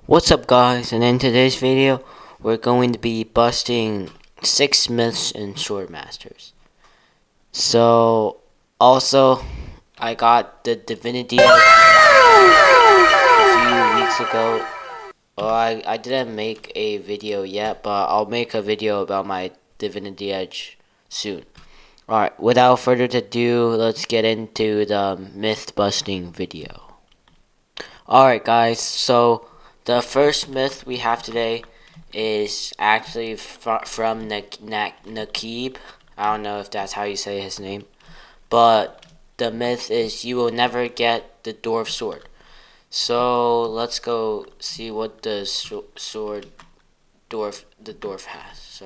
What's up guys, and in today's video we're going to be busting 6 myths in Swordmasters. So also I got the Divinity a few weeks ago. Well, I didn't make a video yet, but I'll make a video about my Divinity Edge soon. Alright, without further ado, let's get into the myth busting video. Alright guys, so the first myth we have today is actually from Nakib. I don't know if that's how you say his name. But the myth is you will never get the Dwarf sword. So let's go see what the sword the Dwarf has.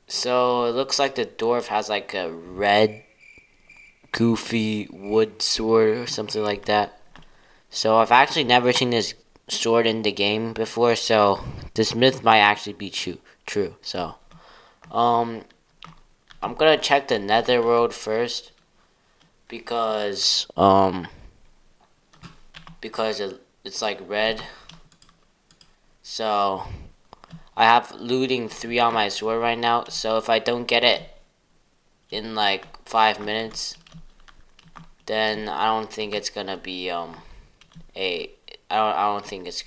So it looks like the Dwarf has like a red goofy wood sword or something like that. So I've actually never seen this sword in the game before, so this myth might actually be true. So I'm gonna check the netherworld first because it's like red. So I have looting 3 on my sword right now, so if I don't get it in like 5 minutes, then I don't think it's gonna be I don't think this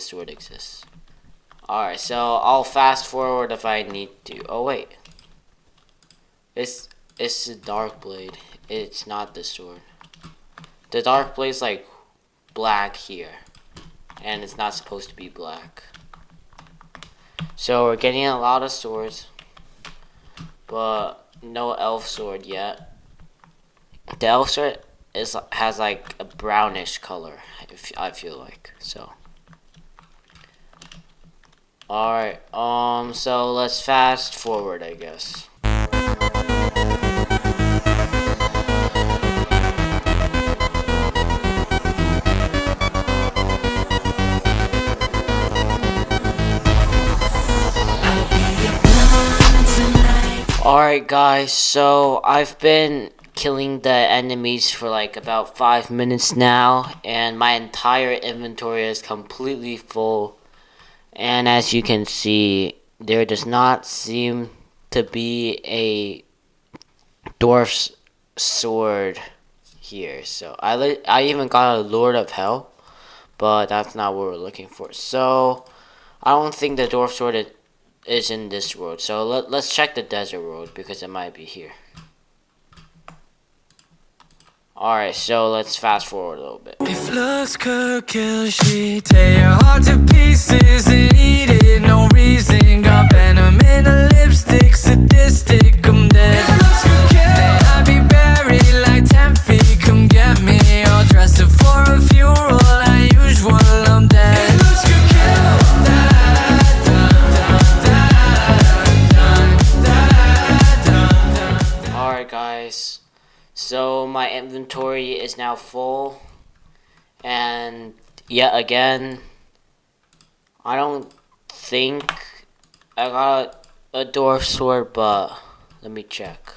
sword exists. Alright, so I'll fast forward if I need to. Oh wait. It's the dark blade. It's not the sword. The dark blade's like black here. And it's not supposed to be black. So we're getting a lot of swords. But no elf sword yet. The elf sword has like a brownish color, I feel like. So alright, so let's fast forward, I guess. Alright guys, so I've been killing the enemies for like about 5 minutes now, and my entire inventory is completely full. And as you can see, there does not seem to be a dwarf's sword here. So I even got a Lord of Hell, but that's not what we're looking for. So I don't think the dwarf sword is in this world. So let's check the desert world because it might be here. Alright, so let's fast forward a little bit. If looks could kill, she'd tear your heart to pieces and eat it, no reason. Got venom in her lipstick, sadistic, I'm dead. If looks could kill, then I'd be buried like 10 feet. Come get me, all dressed up for a funeral, unusual, I'm dead. If looks could kill, alright guys, so my inventory is now full, and yet again, I don't think I got a dwarf sword, but let me check,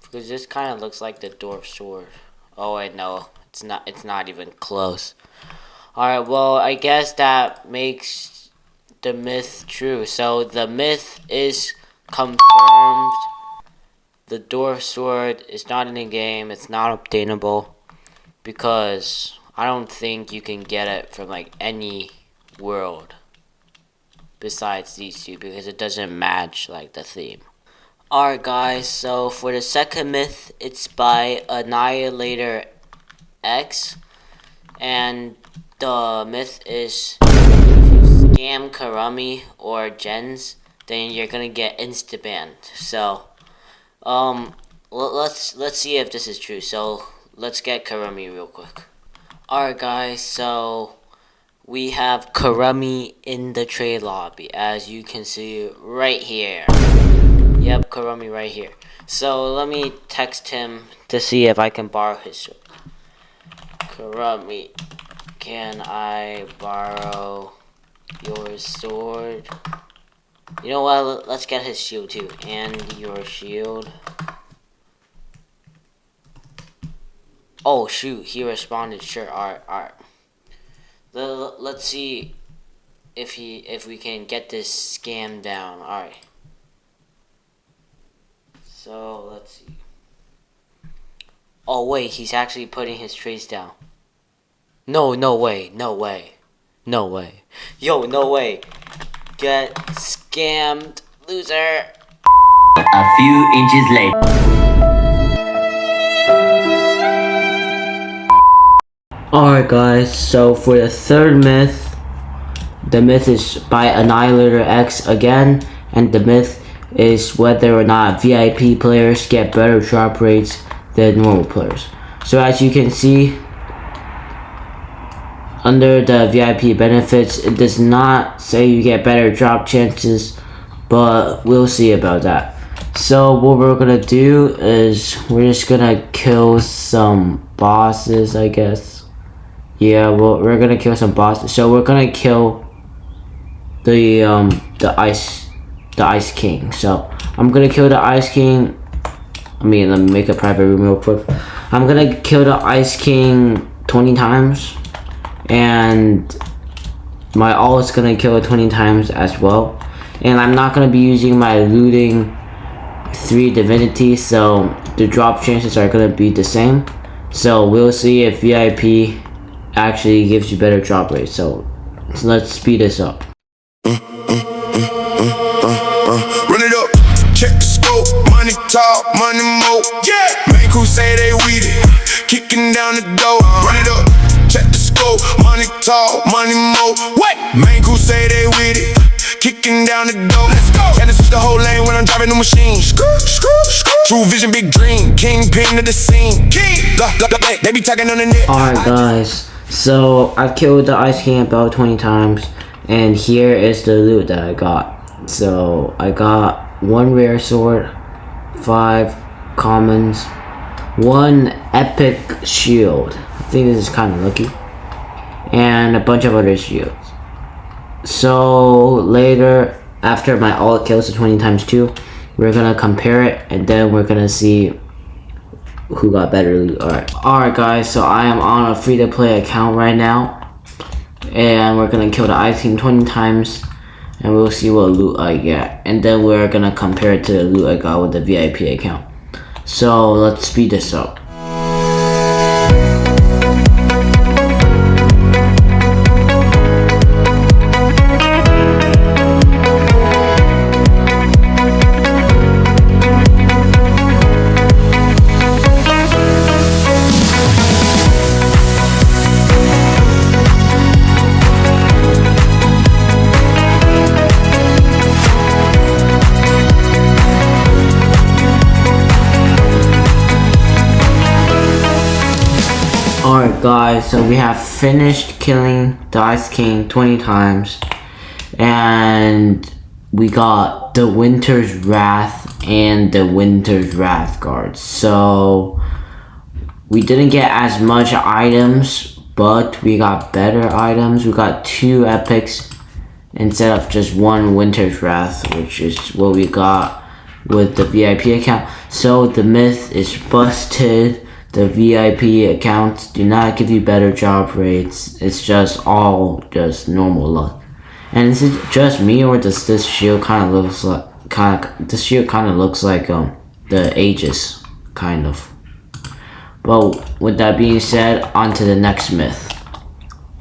because this kind of looks like the dwarf sword. Oh wait, no, it's not even close. Alright, well, I guess that makes the myth true. So the myth is confirmed. The dwarf sword is not in the game. It's not obtainable because I don't think you can get it from like any world besides these two, because it doesn't match like the theme. Alright guys, so for the second myth, it's by Annihilator X, and the myth is if you scam Karami or gens, then you're gonna get insta banned. So let's see if this is true. So let's get Karami real quick. Alright guys, so we have Karami in the trade lobby, as you can see right here. Yep, Karami right here. So let me text him to see if I can borrow his sword. Karami, can I borrow your sword? You know what, let's get his shield too, and your shield. Oh shoot, he responded. Sure. Alright. Let's see if we can get this scam down. Alright. So let's see. Oh wait, he's actually putting his trades down. No way. Yo, no way. Get scammed, loser. A few inches later. Alright guys, so for the third myth, the myth is by Annihilator X again, and the myth is whether or not VIP players get better drop rates than normal players. So as you can see, under the VIP benefits, it does not say you get better drop chances, but we'll see about that. So what we're gonna do is we're just gonna kill some bosses, I guess. Yeah, well, we're gonna kill some bosses. So we're gonna kill the Ice King. So I'm gonna kill the Ice King. Let me make a private room real quick. I'm gonna kill the Ice King 20 times, and my ult is gonna kill it 20 times as well. And I'm not gonna be using my looting 3 divinity, so the drop chances are gonna be the same. So we'll see if VIP actually gives you better drop rates. So let's speed this up. Run it up, check the scope, money talk, money mo. Yeah, main crew say they weed it, kicking down the door. Run it up, check the scope, money talk, money mo. What? Main crew say they weed it, kicking down the door. Let's go. And it's the whole lane when I'm driving the machine. True vision, big dream, kingpin of the scene. King, they be talking on the net. Alright guys, so I killed the Ice King about 20 times, and here is the loot that I got. So I got 1 rare sword, 5 commons, 1 epic shield. I think this is kind of lucky, and a bunch of other shields. So later, after my ult kills the 20 times 2, we're gonna compare it, and then we're gonna see who got better loot. Alright guys, so I am on a free-to-play account right now, and we're gonna kill the Ice King 20 times, and we'll see what loot I get, and then we're gonna compare it to the loot I got with the VIP account. So let's speed this up. Alright guys, so we have finished killing the Ice King 20 times, and we got the Winter's Wrath and the Winter's Wrath guards. So we didn't get as much items, but we got better items. We got 2 epics instead of just 1 Winter's Wrath, which is what we got with the VIP account. So the myth is busted. The VIP accounts do not give you better drop rates. It's just all just normal luck. And is it just me, or does this shield kind of looks like this shield kind of looks like the Aegis kind of? But with that being said, on to the next myth.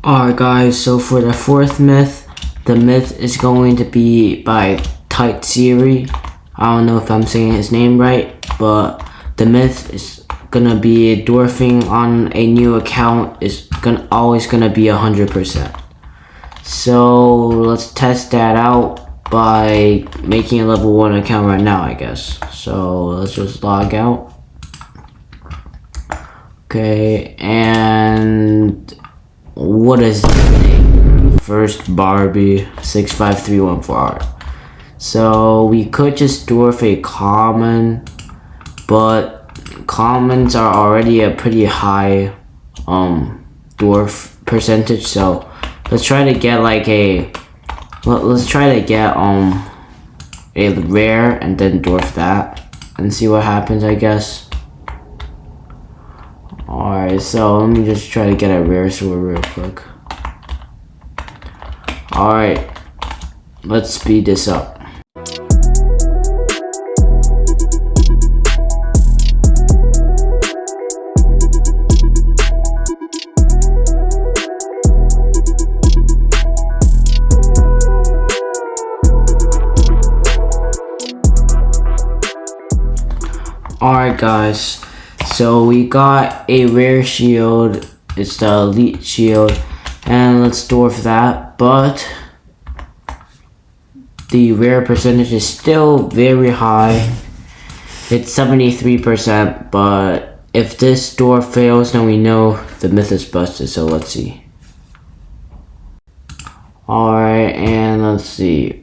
Alright guys, so for the 4th myth, the myth is going to be by Tight Siri. I don't know if I'm saying his name right, but the myth is gonna be dwarfing on a new account is always gonna be 100%. So let's test that out by making a level 1 account right now, I guess. So let's just log out. Okay, and what is the name? First Barbie 65314. So we could just dwarf a common, but commons are already a pretty high dwarf percentage, so let's try to get like a rare and then dwarf that and see what happens, I guess. Alright, so let me just try to get a rare sword real quick. Alright, let's speed this up. Alright guys, so we got a rare shield. It's the elite shield, and let's dwarf that, but the rare percentage is still very high. It's 73%, but if this dwarf fails, then we know the myth is busted, so let's see. Alright, and let's see.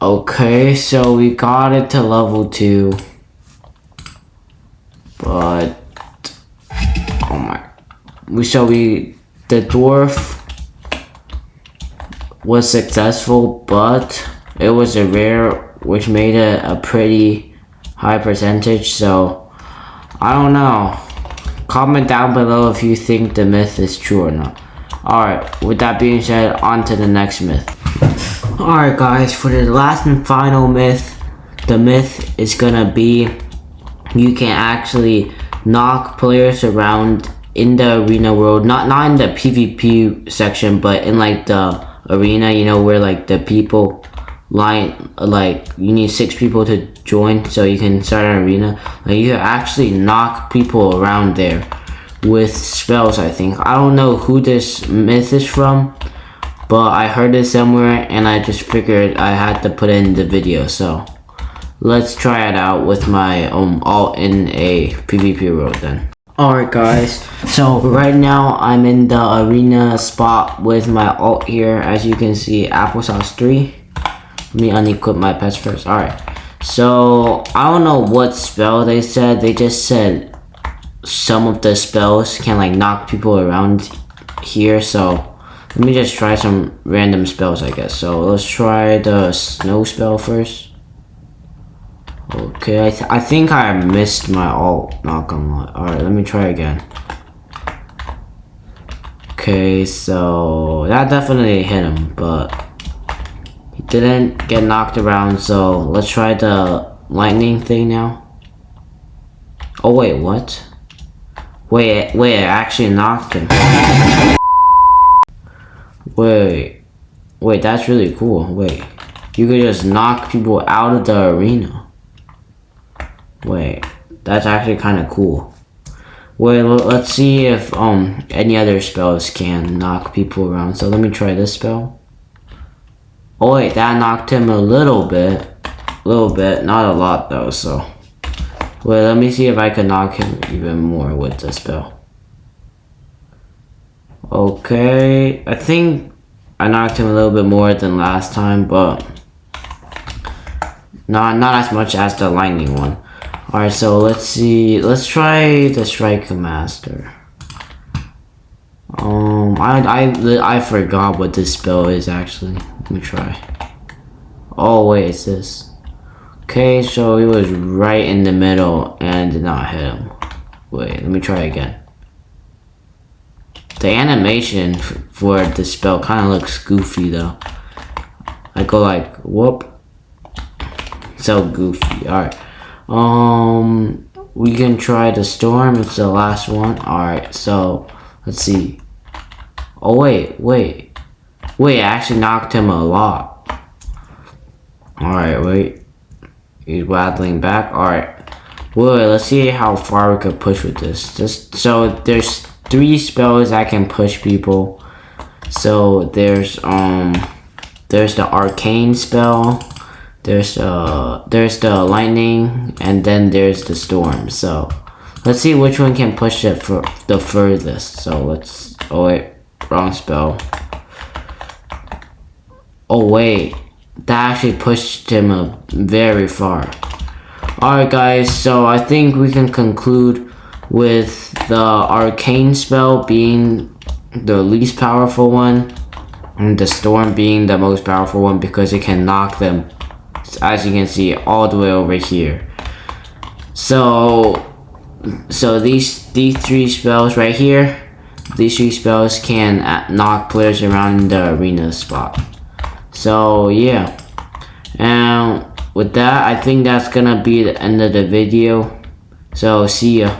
Okay, so we got it to level 2. But oh my, the dwarf was successful, but it was a rare, which made it a pretty high percentage. So I don't know. Comment down below if you think the myth is true or not. Alright, with that being said, on to the next myth. Alright guys, for the last and final myth, the myth is gonna be you can actually knock players around in the arena world, not in the PvP section, but in like the arena, you know, where like the people line, like you need 6 people to join so you can start an arena. Like you can actually knock people around there with spells, I think. I don't know who this myth is from, but I heard it somewhere and I just figured I had to put it in the video. So let's try it out with my alt in a PvP world then. Alright guys, so right now I'm in the arena spot with my alt here. As you can see, applesauce 3. Let me unequip my pets first. Alright, so I don't know what spell they said. They just said some of the spells can like knock people around here. So let me just try some random spells, I guess. So let's try the snow spell first. Okay, I think I missed my alt, not gonna lie. Alright, let me try again. Okay, so that definitely hit him, but he didn't get knocked around, so let's try the lightning thing now. Oh wait, what? Wait, it actually knocked him. Wait, that's really cool. Wait, you could just knock people out of the arena. Wait, that's actually kind of cool. Wait, let's see if any other spells can knock people around. So let me try this spell. Oh wait, that knocked him a little bit, not a lot though. So wait, let me see if I can knock him even more with this spell. Okay, I think I knocked him a little bit more than last time, but not as much as the lightning one. Alright, so let's see. Let's try the Strike Master. I forgot what this spell is actually. Let me try. Oh wait, it's this. Okay, so he was right in the middle and did not hit him. Wait, let me try again. The animation for the spell kind of looks goofy though. I go like, whoop. So goofy. Alright. We can try the storm. It's the last one. Alright, so let's see. Oh wait, I actually knocked him a lot. Alright, wait. He's waddling back. Alright. Wait, let's see how far we could push with this. So there's 3 spells that can push people. So there's the arcane spell. There's the lightning, and then there's the storm. So let's see which one can push it for the furthest. So let's, oh wait, wrong spell. Oh wait, that actually pushed him very far. Alright guys, so I think we can conclude with the arcane spell being the least powerful one, and the storm being the most powerful one because it can knock them, as you can see, all the way over here. So So these three spells right here, these three spells can knock players around in the arena spot. So yeah, and with that, I think that's gonna be the end of the video. So see ya.